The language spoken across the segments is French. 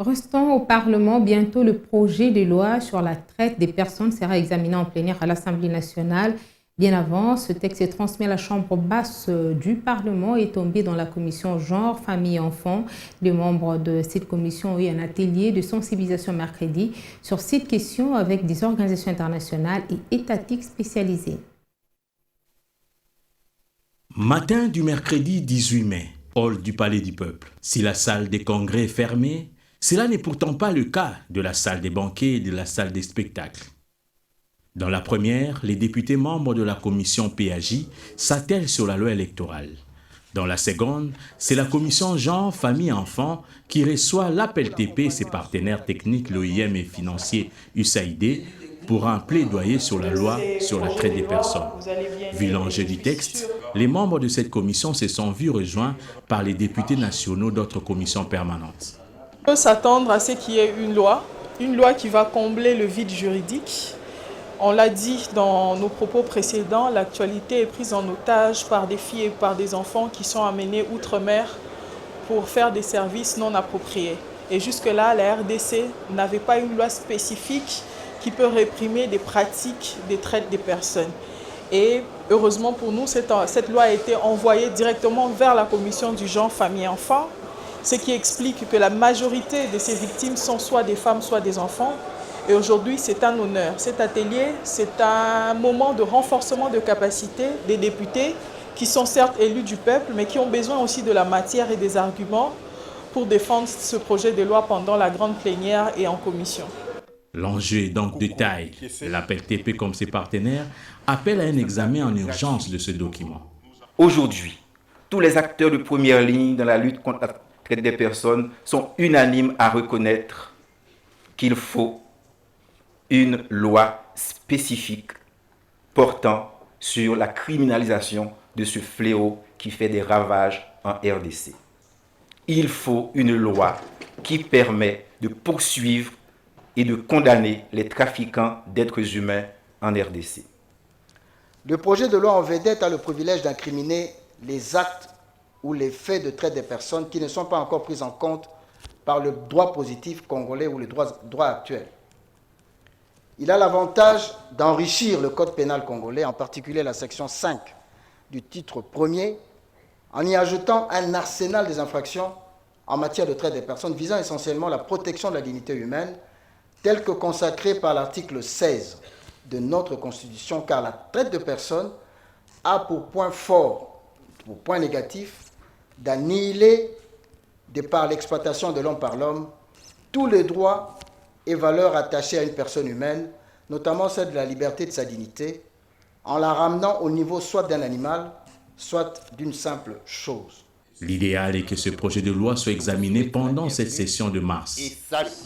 Restons au Parlement. Bientôt, le projet de loi sur la traite des personnes sera examiné en plénière à l'Assemblée nationale. Bien avant, ce texte est transmis à la Chambre basse du Parlement et est tombé dans la commission genre, famille et enfants. Les membres de cette commission ont eu un atelier de sensibilisation mercredi sur cette question avec des organisations internationales et étatiques spécialisées. Matin du mercredi 18 mai, hall du Palais du Peuple. Si la salle des congrès est fermée, cela n'est pourtant pas le cas de la salle des banquets et de la salle des spectacles. Dans la première, les députés membres de la commission PAJ s'attellent sur la loi électorale. Dans la seconde, c'est la commission genre, famille et enfants qui reçoit l'APLTP et ses partenaires techniques, l'OIM et financiers USAID, pour un plaidoyer sur la loi sur la traite des personnes. Vu l'enjeu du texte, les membres de cette commission se sont vus rejoints par les députés nationaux d'autres commissions permanentes. On peut s'attendre à ce qu'il y ait une loi qui va combler le vide juridique. On l'a dit dans nos propos précédents, l'actualité est prise en otage par des filles et par des enfants qui sont amenés outre-mer pour faire des services non appropriés. Et jusque-là, la RDC n'avait pas une loi spécifique qui peut réprimer des pratiques des traites des personnes. Et heureusement pour nous, cette loi a été envoyée directement vers la commission du genre, famille et enfants, ce qui explique que la majorité de ces victimes sont soit des femmes, soit des enfants. Et aujourd'hui, c'est un honneur. Cet atelier, c'est un moment de renforcement de capacité des députés qui sont certes élus du peuple, mais qui ont besoin aussi de la matière et des arguments pour défendre ce projet de loi pendant la grande plénière et en commission. L'enjeu est donc de taille. L'APLTP, comme ses partenaires, appelle à un examen en urgence de ce document. Aujourd'hui, tous les acteurs de première ligne dans la lutte contre la traite des personnes sont unanimes à reconnaître qu'il faut une loi spécifique portant sur la criminalisation de ce fléau qui fait des ravages en RDC. Il faut une loi qui permet de poursuivre et de condamner les trafiquants d'êtres humains en RDC. Le projet de loi en vedette a le privilège d'incriminer les actes ou les faits de traite des personnes qui ne sont pas encore pris en compte par le droit positif congolais ou le droit actuel. Il a l'avantage d'enrichir le code pénal congolais, en particulier la section 5 du titre 1er, en y ajoutant un arsenal des infractions en matière de traite des personnes visant essentiellement la protection de la dignité humaine, tel que consacré par l'article 16 de notre Constitution, car la traite de personnes a pour point fort, pour point négatif, d'annihiler, de par l'exploitation de l'homme par l'homme, tous les droits et valeurs attachées à une personne humaine, notamment celle de la liberté de sa dignité, en la ramenant au niveau soit d'un animal, soit d'une simple chose. L'idéal est que ce projet de loi soit examiné pendant cette session de mars.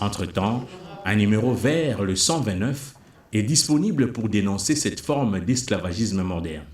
Entre-temps, un numéro vert, le 129, est disponible pour dénoncer cette forme d'esclavagisme moderne.